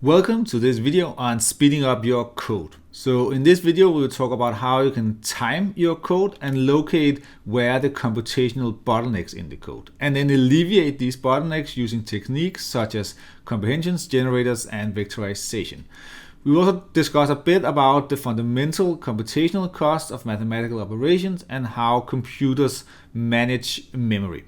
Welcome to this video on speeding up your code. So in this video we'll talk about how you can time your code and locate where the computational bottlenecks in the code, and then alleviate these bottlenecks using techniques such as comprehensions, generators, and vectorization. We will also discuss a bit about the fundamental computational costs of mathematical operations and how computers manage memory.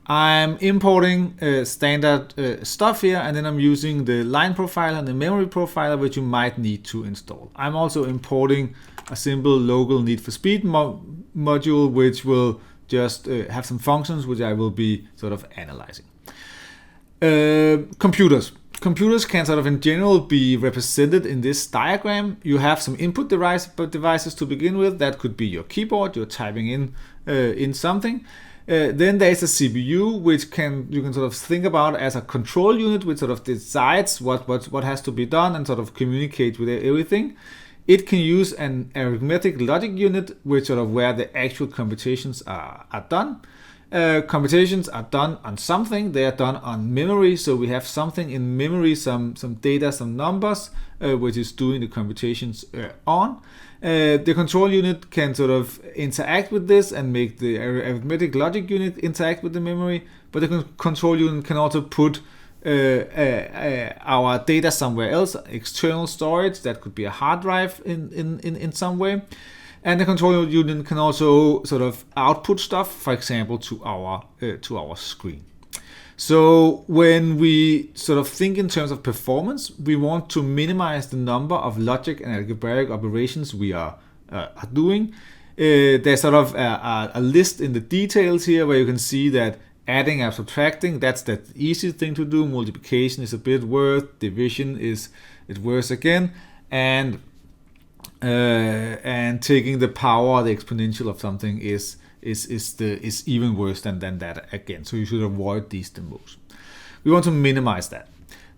I'm importing standard stuff here, and then I'm using the line profiler and the memory profiler, which you might need to install. I'm also importing a simple local need for speed module, which will just have some functions which I will be sort of analyzing. Computers can sort of in general be represented in this diagram. You have some input devices to begin with. That could be your keyboard, you're typing in something. Then there is a CPU, which you can sort of think about as a control unit, which sort of decides what has to be done and sort of communicate with everything. It can use an arithmetic logic unit, which sort of where the actual computations are done. Computations are done on something, they are done on memory, so we have something in memory, some data, some numbers, which is doing the computations on. The control unit can sort of interact with this and make the arithmetic logic unit interact with the memory, but the control unit can also put our data somewhere else, external storage, that could be a hard drive in some way. And the control unit can also sort of output stuff, for example, to our screen. So when we sort of think in terms of performance, we want to minimize the number of logic and algebraic operations we are doing. There's sort of a list in the details here where you can see that adding and subtracting, that's the easy thing to do. Multiplication is a bit worse, division is worse again, and taking the power, the exponential of something is even worse than that again. So you should avoid these the most. We want to minimize that.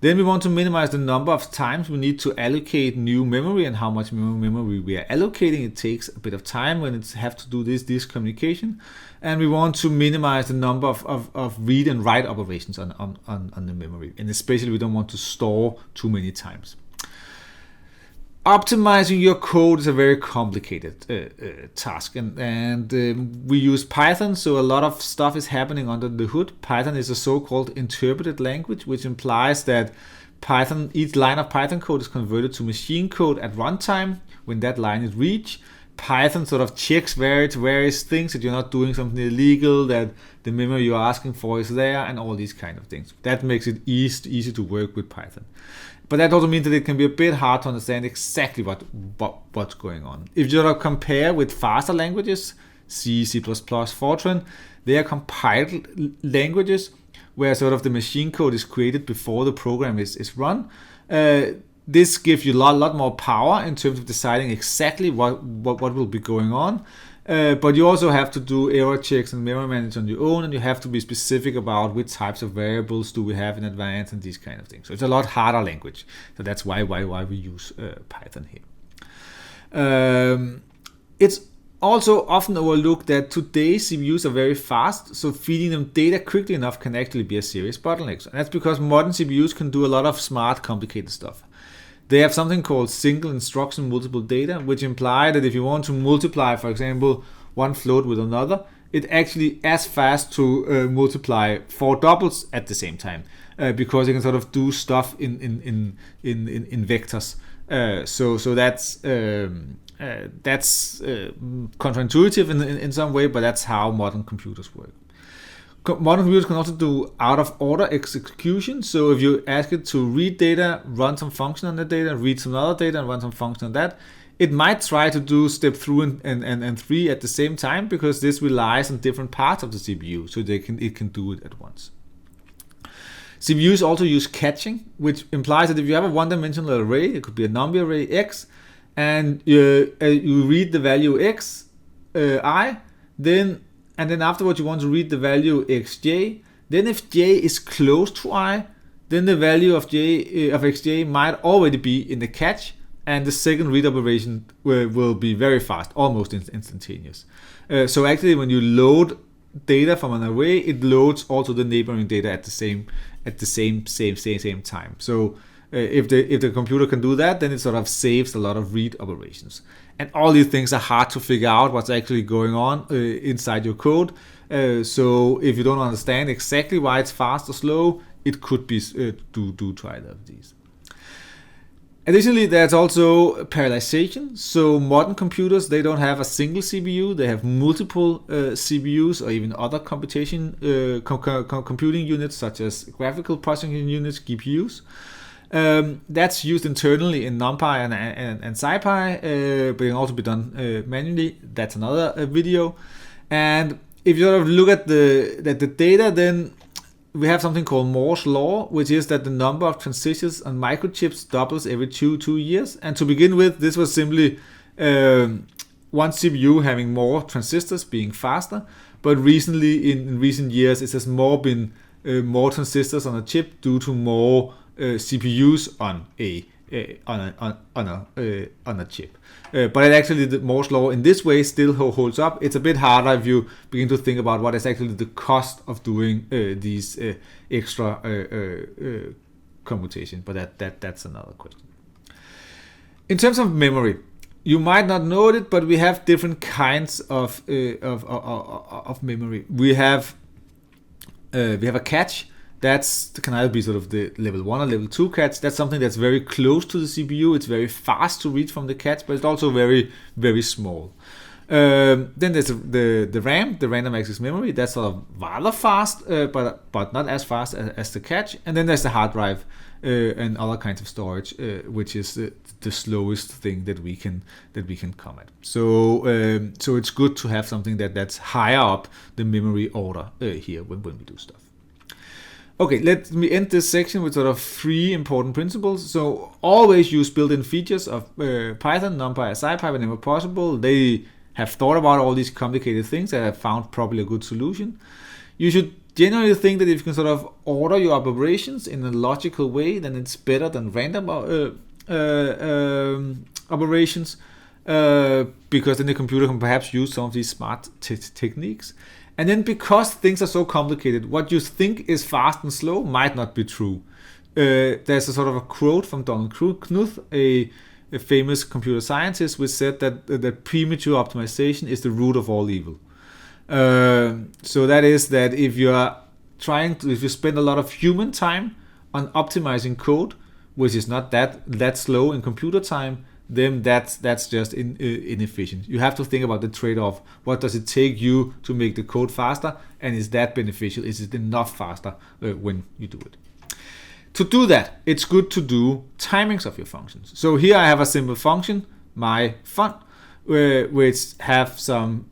Then we want to minimize the number of times we need to allocate new memory and how much memory we are allocating. It takes a bit of time when it's have to do this communication. And we want to minimize the number of read and write operations on the memory. And especially we don't want to store too many times. Optimizing your code is a very complicated task, and we use Python, so a lot of stuff is happening under the hood. Python is a so-called interpreted language, which implies that each line of Python code is converted to machine code at runtime. When that line is reached, Python sort of checks various things, that you're not doing something illegal, that the memory you're asking for is there, and all these kind of things. That makes it easy to work with Python. But that also means that it can be a bit hard to understand exactly what's going on. If you sort of compare with faster languages, C, C++, Fortran, they are compiled languages where sort of the machine code is created before the program is run. This gives you a lot more power in terms of deciding exactly what will be going on. But you also have to do error checks and memory management on your own, and you have to be specific about which types of variables do we have in advance and these kind of things. So it's a lot harder language. So that's why we use Python here. It's also often overlooked that today's CPUs are very fast, so feeding them data quickly enough can actually be a serious bottleneck. And that's because modern CPUs can do a lot of smart, complicated stuff. They have something called single instruction multiple data, which imply that if you want to multiply, for example, one float with another, it actually as fast to multiply 4 doubles at the same time, because you can sort of do stuff in vectors. So that's counterintuitive in some way, but that's how modern computers work. Modern computers can also do out-of-order execution. So if you ask it to read data, run some function on the data, read some other data, and run some function on that, it might try to do step 2 and 3 at the same time, because this relies on different parts of the CPU, so it can do it at once. CPUs also use caching, which implies that if you have a one-dimensional array, it could be a number array x, and you read the value x, I, and then afterwards you want to read the value xj. Then if j is close to I, then the value of xj might already be in the cache, and the second read operation will be very fast, almost instantaneous. So actually when you load data from an array, it loads also the neighboring data at the same time. So if the computer can do that, then it sort of saves a lot of read operations. And all these things are hard to figure out what's actually going on inside your code. So if you don't understand exactly why it's fast or slow, it could be due to either of these. Additionally, there's also parallelization. So modern computers, they don't have a single CPU, they have multiple CPUs or even other computing units such as graphical processing units, GPUs. That's used internally in NumPy and SciPy, but it can also be done manually. That's another video. And if you sort of look at the data, then we have something called Moore's law, which is that the number of transistors on microchips doubles every two years. And to begin with, this was simply one CPU having more transistors being faster. But recently, in recent years, it has been more transistors on a chip due to more CPUs on a chip. But actually, the Moore's law in this way still holds up. It's a bit harder if you begin to think about what is actually the cost of doing these extra computation. But that's another question. In terms of memory, you might not know it, but we have different kinds of memory. We have a cache. That can either be sort of the level 1 or level 2 cache. That's something that's very close to the CPU. It's very fast to read from the cache, but it's also very, very small. Then there's the RAM, the random access memory. That's sort of rather fast, but not as fast as the cache. And then there's the hard drive and other kinds of storage, which is the slowest thing that we can come at. So it's good to have something that's higher up the memory order here when we do stuff. Okay, let me end this section with sort of 3 important principles. So always use built-in features of Python, NumPy, and SciPy whenever possible. They have thought about all these complicated things and have found probably a good solution. You should generally think that if you can sort of order your operations in a logical way, then it's better than random operations, because then the computer can perhaps use some of these smart techniques. And then because things are so complicated, what you think is fast and slow might not be true. There's a sort of a quote from Donald Knuth, a famous computer scientist, which said that premature optimization is the root of all evil. So that is that if you spend a lot of human time on optimizing code, which is not that slow in computer time, then that's just inefficient. You have to think about the trade-off. What does it take you to make the code faster, and is that beneficial? Is it enough faster when you do it? To do that, it's good to do timings of your functions. So here I have a simple function, my fun, which have some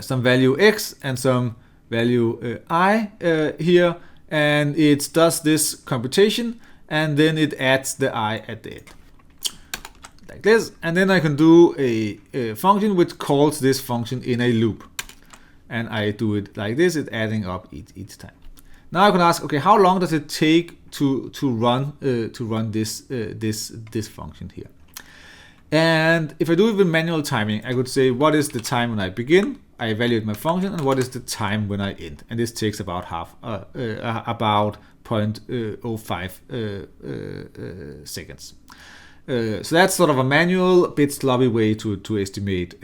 value x and some value I here, and it does this computation, and then it adds the I at the end, like this. And then I can do a function which calls this function in a loop. And I do it like this, it's adding up each time. Now I can ask, okay, how long does it take to run this function here? And if I do it with manual timing, I could say, what is the time when I begin? I evaluate my function, and what is the time when I end? And this takes about 0.05 seconds. So that's sort of a manual, bit sloppy way to estimate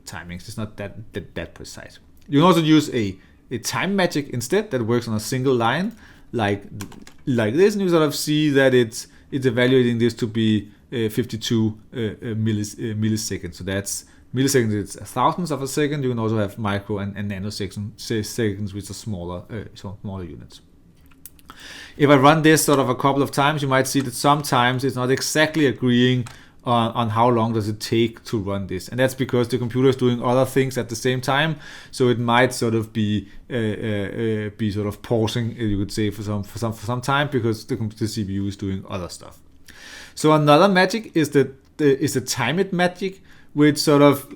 timings. It's not that precise. You can also use a time magic instead that works on a single line, like this, and you sort of see that it's evaluating this to be 52 milliseconds. So that's milliseconds, it's thousandths of a second. You can also have micro and nanoseconds, which are smaller units. If I run this sort of a couple of times, you might see that sometimes it's not exactly agreeing on how long does it take to run this, and that's because the computer is doing other things at the same time. So it might sort of be sort of pausing, you could say, for some time, because the CPU is doing other stuff. So another magic is the time it magic, which sort of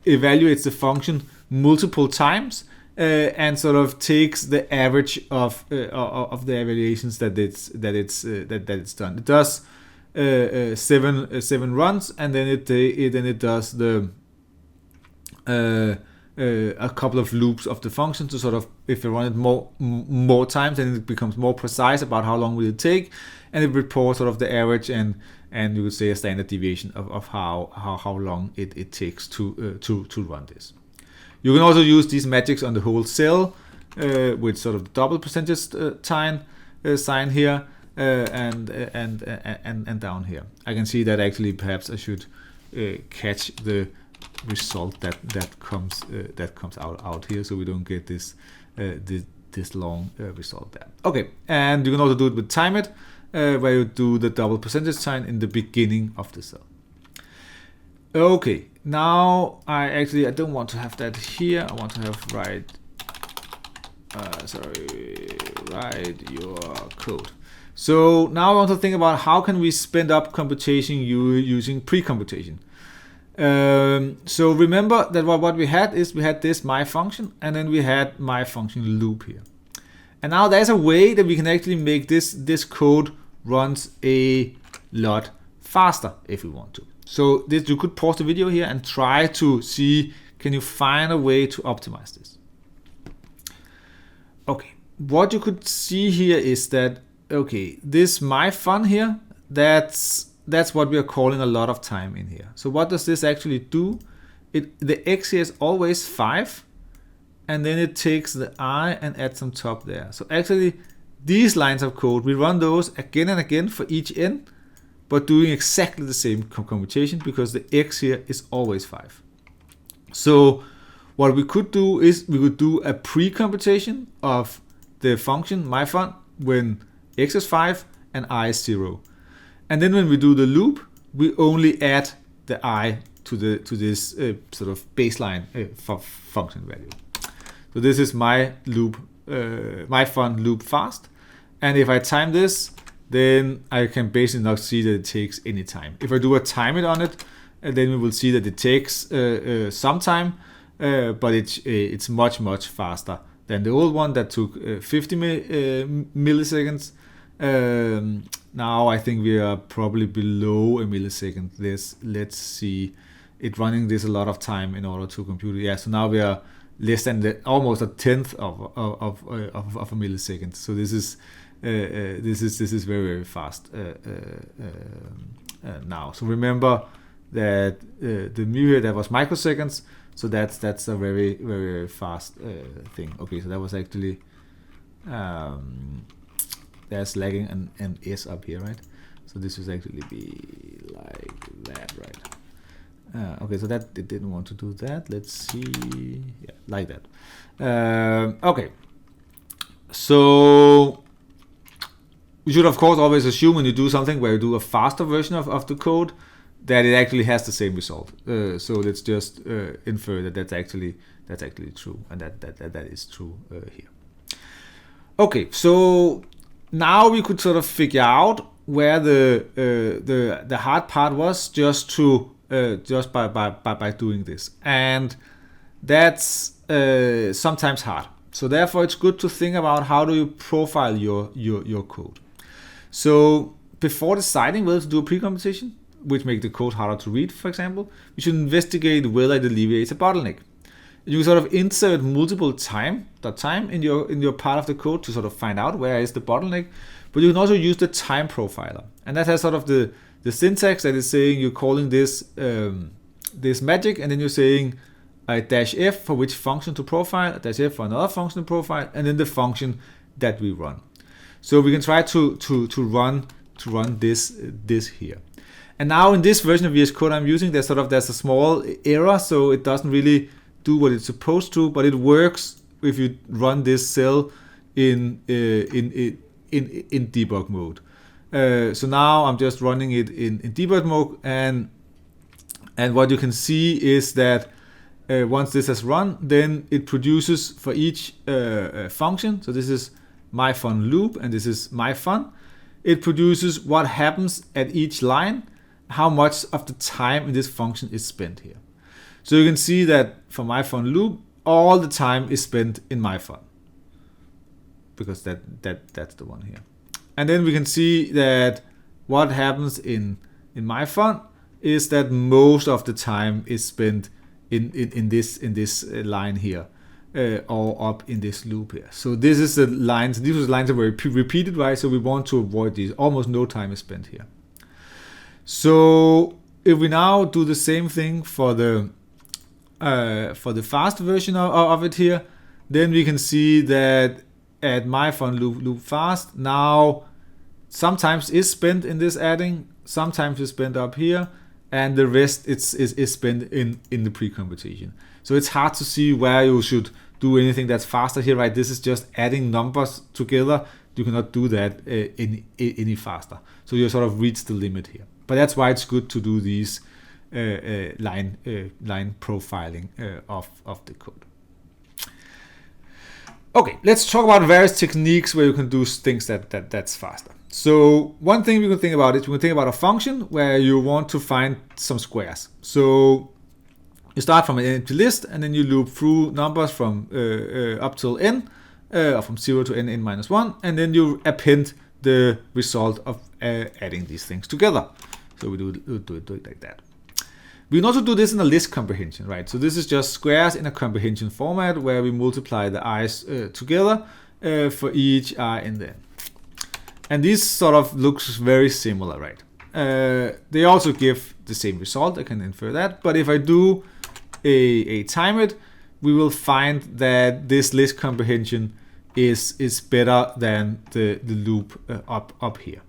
evaluates the function multiple times and sort of takes the average of the evaluations that it's done. It does 7 runs, and then it does the a couple of loops of the function to sort of, if you run it more times, then it becomes more precise about how long will it take, and it reports sort of the average and you would say a standard deviation of how long it takes to run this. You can also use these magics on the whole cell with sort of the double percentage sign here and down here. I can see that actually perhaps I should catch the result that comes out here, so we don't get this long result there. Okay, and you can also do it with time it, where you do the double percentage sign in the beginning of the cell. Okay, now I don't want to have that here. I want to have write your code. So now I want to think about how can we spin up computation using pre-computation. So remember that what we had is we had this my function, and then we had my function loop here. And now there's a way that we can actually make this code runs a lot faster if we want to. So you could pause the video here and try to see, can you find a way to optimize this? Okay, what you could see here is that, okay, this my fun here, that's what we are calling a lot of time in here. So what does this actually do? The x here is always 5, and then it takes the I and adds some top there. So actually these lines of code, we run those again and again for each n, but doing exactly the same computation because the x here is always 5. So what we could do is we could do a pre-computation of the function my fun when x is 5 and I is 0. And then when we do the loop, we only add the I to this sort of baseline function value. So this is my loop, my fun loop fast. And if I time this, then I can basically not see that it takes any time. If I do a time it on it, then we will see that it takes some time, but it's much faster than the old one that took 50 milliseconds. Now I think we are probably below a millisecond. Let's see, it running this a lot of time in order to compute it. Yeah, so now we are less than almost a tenth of a millisecond. So this is very fast now. So remember that the mu here, that was microseconds. So that's a very fast thing. Okay, so that was actually there's lagging an S up here, right? So this would actually be like that, right? Okay, so that it didn't want to do that. Let's see, yeah, like that. Okay, so you should of course always assume when you do something where you do a faster version of the code that it actually has the same result. So let's just infer that that's actually true, and that is true here. Okay, so now we could sort of figure out where the hard part was just by doing this, and that's sometimes hard. So therefore, it's good to think about how do you profile your code. So before deciding whether to do a pre-computation, which make the code harder to read, for example, we should investigate whether it alleviates a bottleneck. You sort of insert multiple time in your part of the code to sort of find out where is the bottleneck, but you can also use the time profiler, and that has sort of the syntax that is saying you're calling this this magic, and then you're saying a -f for which function to profile, a -f for another function to profile, and then the function that we run. So we can try to run this here. And now in this version of VS Code I'm using, there's a small error, so it doesn't really do what it's supposed to, but it works if you run this cell in debug mode. So now I'm just running it in debug mode, and what you can see is that once this has run, then it produces for each function. So this is my fun loop, and this is my fun. It produces what happens at each line, how much of the time in this function is spent here. So you can see that for my fun loop, all the time is spent in my fun, because that's the one here. And then we can see that what happens in my fun is that most of the time is spent in this line here, or up in this loop here. So this is the lines. These are the lines that were repeated, right? So we want to avoid these. Almost no time is spent here. So if we now do the same thing for the fast version of it here, then we can see that at my fun loop fast now sometimes is spent in this adding, sometimes is spent up here, and the rest is spent in the pre-computation. So it's hard to see where you should do anything that's faster here, right? This is just adding numbers together. You cannot do that any faster. So you sort of reach the limit here. But that's why it's good to do these line profiling of the code. Okay, let's talk about various techniques where you can do things that's faster. So one thing we can think about is we can think about a function where you want to find some squares. So you start from an empty list and then you loop through numbers from up till n, or from 0 to n minus 1, and then you append the result of adding these things together. So we do it like that. We can also do this in a list comprehension, right? So this is just squares in a comprehension format where we multiply the i's together for each I in there. And this sort of looks very similar, right? They also give the same result. I can infer that. But if I do a time it, we will find that this list comprehension is better than the loop up here.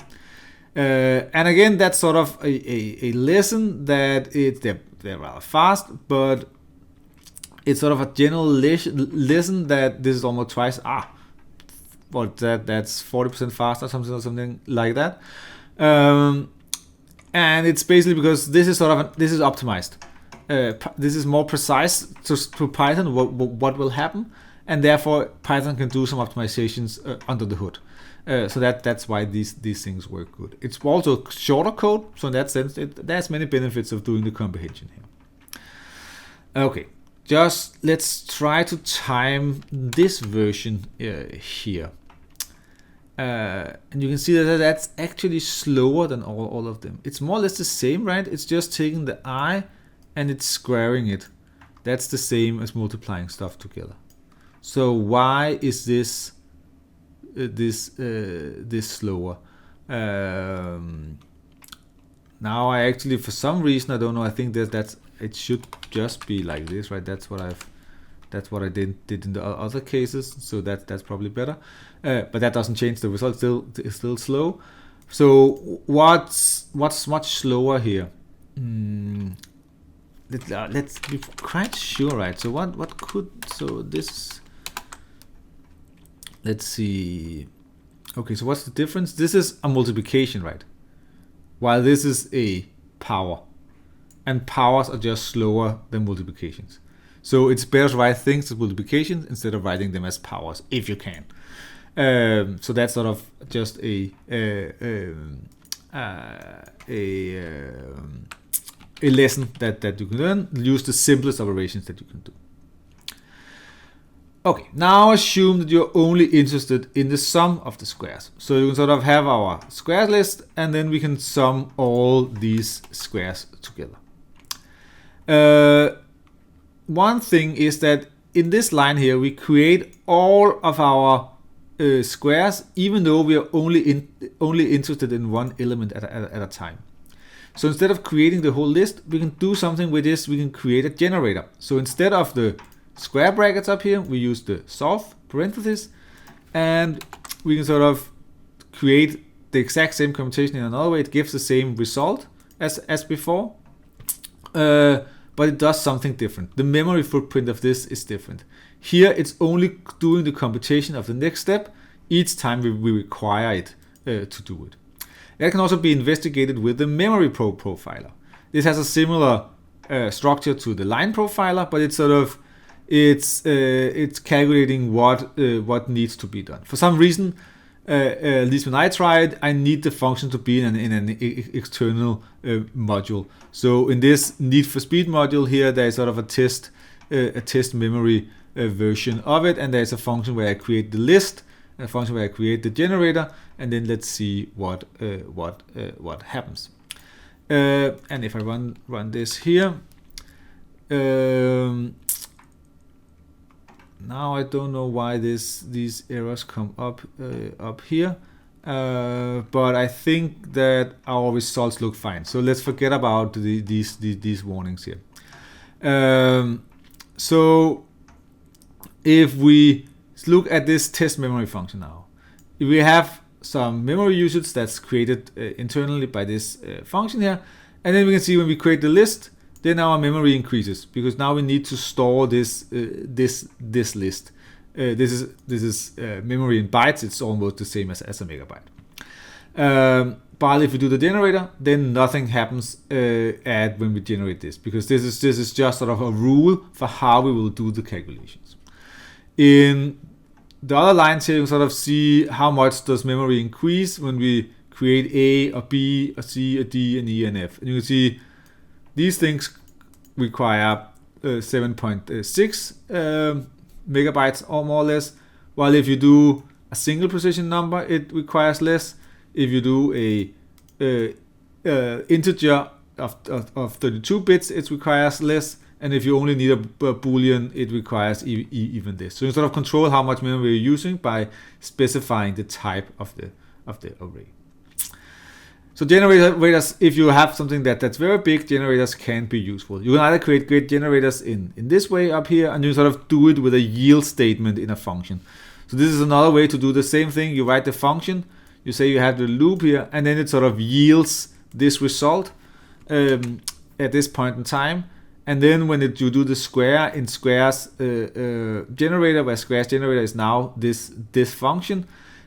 And again, that's sort of a lesson that they're rather fast, but it's sort of a general lesson that this is almost twice. But that's 40% faster, something like that. And it's basically because this is optimized. This is more precise to Python what will happen, and therefore Python can do some optimizations under the hood. So that's why these things work good. It's also shorter code, so in that sense, there's many benefits of doing the comprehension here. Okay, just let's try to time this version here. And you can see that that's actually slower than all of them. It's more or less the same, right? It's just taking the I and it's squaring it. That's the same as multiplying stuff together. So why is this slower? Now I actually, for some reason, I don't know, I think that's it should just be like this, right? That's what I did in the other cases, so that's probably better. But that doesn't change the result. It's still slow. So what's much slower here? Let's be quite sure, right? So what could, so this, let's see. Okay, so what's the difference? This is a multiplication, right? While this is a power, and powers are just slower than multiplications. So it's better to write things as multiplications instead of writing them as powers, if you can. So that's sort of just a lesson that you can learn. Use the simplest operations that you can do. Okay, now assume that you're only interested in the sum of the squares. So you can sort of have our squares list, and then we can sum all these squares together. One thing is that in this line here, we create all of our squares, even though we are only interested in one element at a time. So instead of creating the whole list, we can do something with this. We can create a generator. So instead of the square brackets up here, we use the solve parentheses, and we can sort of create the exact same computation in another way. It gives the same result as before, but it does something different. The memory footprint of this is different. Here it's only doing the computation of the next step each time we require it to do it. That can also be investigated with the memory profiler. This has a similar structure to the line profiler, but it's sort of it's calculating what needs to be done. For some reason, at least when I tried, I need the function to be in an external module. So in this Need for Speed module here, there is sort of a test memory version of it, and there's a function where I create the list, a function where I create the generator, and then let's see what happens. And if I run this here, Now I don't know why these errors come up here, but I think that our results look fine. So let's forget about these warnings here. So if we look at this test memory function now, if we have some memory usage that's created internally by this function here, and then we can see when we create the list, then our memory increases because now we need to store this list. This is memory in bytes. It's almost the same as a megabyte. But if we do the generator, then nothing happens when we generate this, because this is just sort of a rule for how we will do the calculations. In the other lines here, you can sort of see how much does memory increase when we create A, or B, or C, or D, and E, and F. And you can see these things require 7.6 megabytes or more or less, while if you do a single precision number, it requires less. If you do a integer of 32 bits, it requires less. And if you only need a boolean, it requires even this. So you sort of control how much memory you're using by specifying the type of the array. So generators, if you have something that's very big, generators can be useful. You can either create great generators in this way up here, and you sort of do it with a yield statement in a function. So this is another way to do the same thing. You write the function, you say you have the loop here, and then it sort of yields this result at this point in time. And then when you do the square in squares generator, where squares generator is now this function,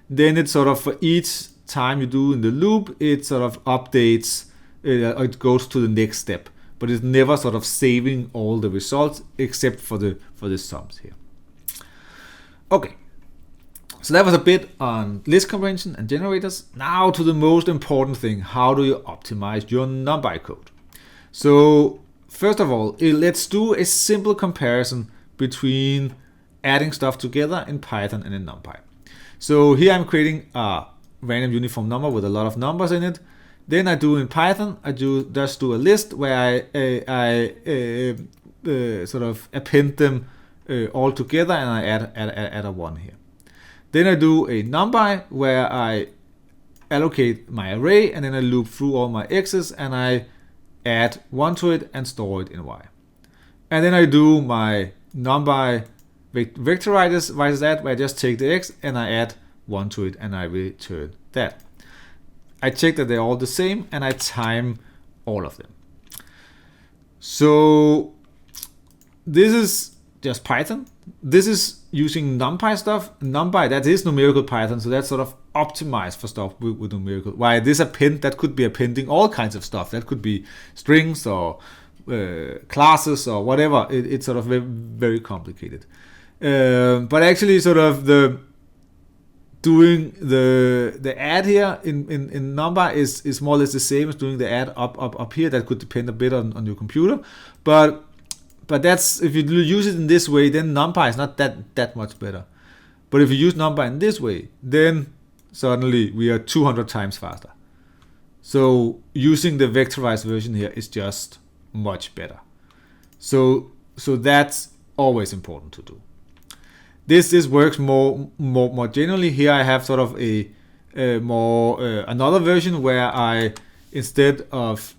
then it sort of for each time you do in the loop, it sort of updates, it goes to the next step, but it's never sort of saving all the results except for the sums here. Okay, so that was a bit on list comprehension and generators. Now to the most important thing: how do you optimize your NumPy code? So first of all, let's do a simple comparison between adding stuff together in Python and in NumPy. So here I'm creating a random uniform number with a lot of numbers in it. Then I do in Python, I just do a list where I sort of append them all together, and I add a 1 here. Then I do a NumPy where I allocate my array, and then I loop through all my x's, and I add 1 to it and store it in y. And then I do my NumPy vectorize that, where I just take the x and I add 1 to it and I return that. I check that they're all the same, and I time all of them. So this is just Python. This is using NumPy stuff. NumPy, that is numerical Python, so that's sort of optimized for stuff with numerical. While this append, that could be appending all kinds of stuff. That could be strings or classes or whatever. It's sort of very, very complicated. But actually, sort of doing the add here in NumPy is more or less the same as doing the add up here. That could depend a bit on your computer, but that's, if you use it in this way, then NumPy is not that much better. But if you use NumPy in this way, then suddenly we are 200 times faster. So using the vectorized version here is just much better. So that's always important to do. This works more generally. Here I have sort of another version where I, instead of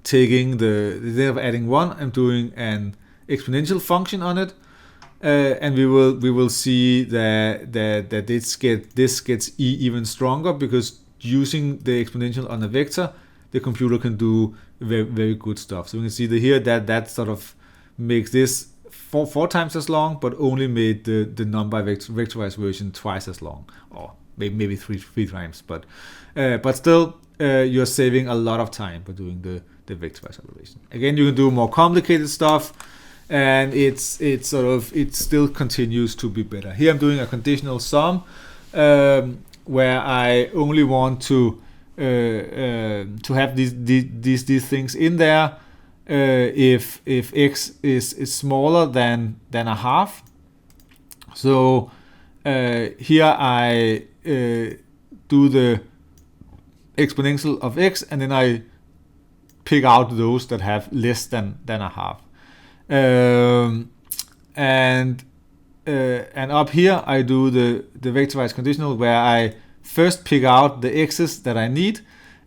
adding 1, I'm doing an exponential function on it, and we will see that this gets even stronger, because using the exponential on a vector, the computer can do very, very good stuff. So we can see here that sort of makes this four times as long, but only made the NumPy vectorized version twice as long, or maybe three times. But still, you're saving a lot of time by doing the vectorized operation. Again, you can do more complicated stuff, and it still continues to be better. Here I'm doing a conditional sum, where I only want to have these things in there if x is smaller than a half. So here I do the exponential of x, and then I pick out those that have less than a half. And up here I do the vectorized conditional, where I first pick out the x's that I need,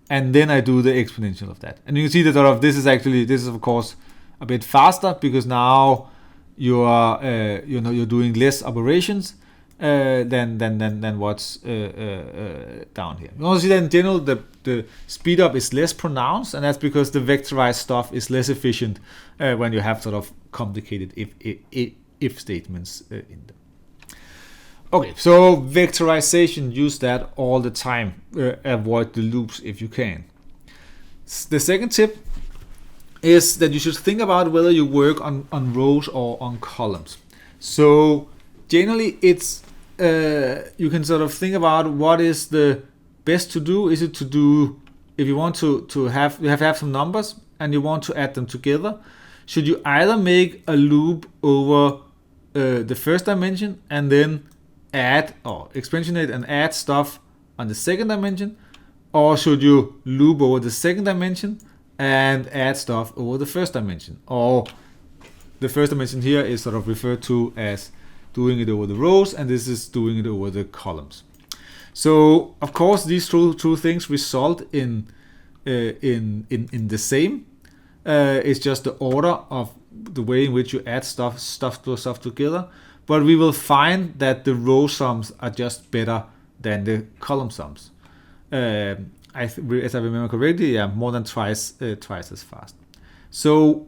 and then I do the exponential of that. And you can see that sort of this is of course a bit faster, because now you are you're doing less operations than what's down here. You also see that in general the speed up is less pronounced, and that's because the vectorized stuff is less efficient when you have sort of complicated if statements in them. Okay, so vectorization, use that all the time. Avoid the loops if you can. The second tip is that you should think about whether you work on rows or on columns. So generally it's you can sort of think about what is the best to do. Is it to do, if you want to have, you have to have some numbers and you want to add them together, should you either make a loop over the first dimension and then add or exponentiate and add stuff on the second dimension, or should you loop over the second dimension and add stuff over the first dimension? Or the first dimension here is sort of referred to as doing it over the rows, and this is doing it over the columns. So of course these two things result in the same. It's just the order of the way in which you add stuff together. But we will find that the row sums are just better than the column sums. As I remember correctly, yeah, more than twice as fast. So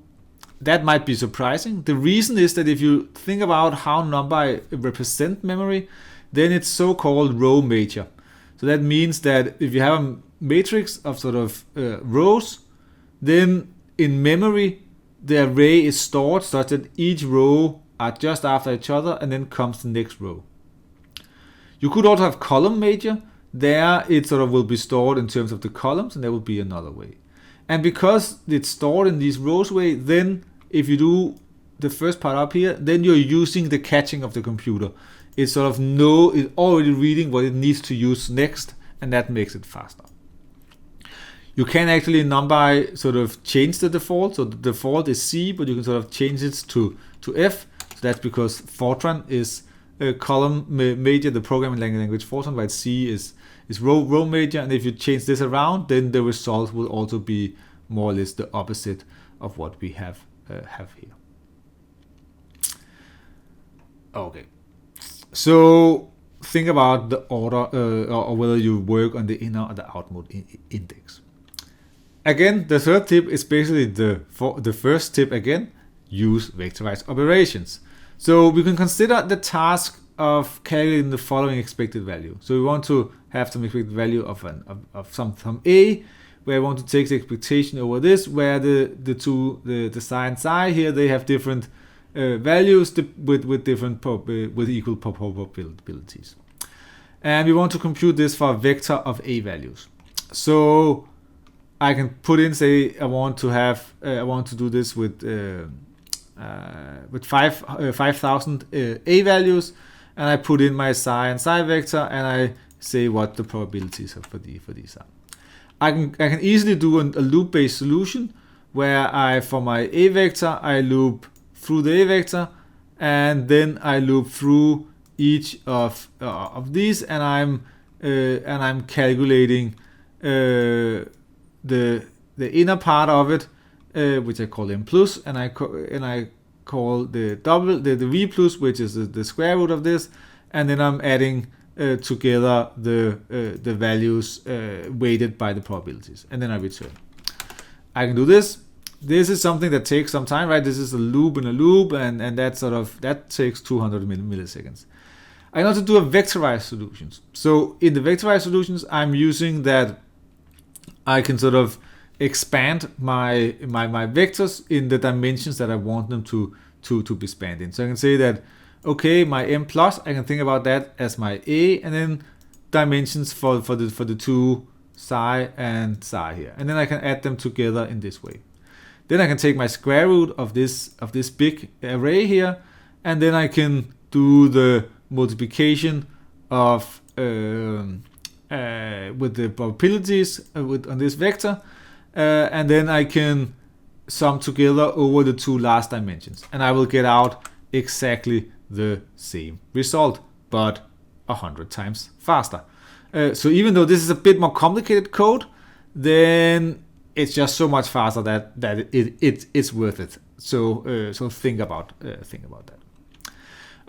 that might be surprising. The reason is that if you think about how number represent memory, then it's so-called row major. So that means that if you have a matrix of sort of rows, then in memory the array is stored such that each row are just after each other, and then comes the next row. You could also have column major. There it sort of will be stored in terms of the columns, and there will be another way. And because it's stored in these rows way, then if you do the first part up here, then you're using the catching of the computer. It's sort of it's already reading what it needs to use next, and that makes it faster. You can actually in NumPy sort of change the default. So the default is C, but you can sort of change it to F. So that's because Fortran is column major, the programming language Fortran, while C is row major. And if you change this around, then the result will also be more or less the opposite of what we have here. Okay, so think about the order or whether you work on the inner or the outward index. Again, the third tip is basically the first tip again. Use vectorized operations. So we can consider the task of calculating the following expected value. So we want to have some expected value of some A, where I want to take the expectation over this, where the psi and psi here, they have different values with equal probabilities. And we want to compute this for a vector of A values. So I can put in, say, I want to do this with 5,000 A values, and I put in my psi and psi vector, and I say what the probabilities are for these are. I can easily do a loop-based solution where for my A vector I loop through the A vector, and then I loop through each of these, and I'm calculating the inner part of it, which I call m plus, and I call the v plus, which is the square root of this, and then I'm adding together the values weighted by the probabilities, and then I return. I can do this. This is something that takes some time, right? This is a loop in a loop, and that takes 200 milliseconds. I can also do a vectorized solutions. So in the vectorized solutions, I'm using that I can sort of expand my vectors in the dimensions that I want them to be spanned in. So I can say that, okay, my m plus, I can think about that as my A, and then dimensions for the two psi and psi here, and then I can add them together in this way. Then I can take my square root of this big array here, and then I can do the multiplication of with the probabilities on this vector, and then I can sum together over the two last dimensions, and I will get out exactly the same result, but 100 times faster. So even though this is a bit more complicated code, then it's just so much faster that it's worth it. So think about that.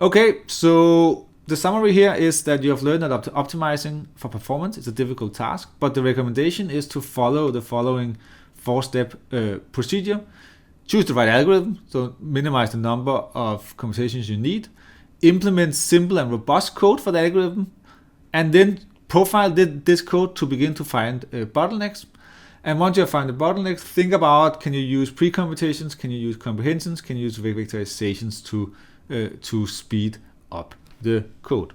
Okay, so the summary here is that you have learned that optimizing for performance is a difficult task, but the recommendation is to follow the following 4-step procedure. Choose the right algorithm, so minimize the number of computations you need. Implement simple and robust code for the algorithm, and then profile this code to begin to find bottlenecks. And once you have found the bottlenecks, think about, can you use pre-computations, can you use comprehensions, can you use vectorizations to speed up the code.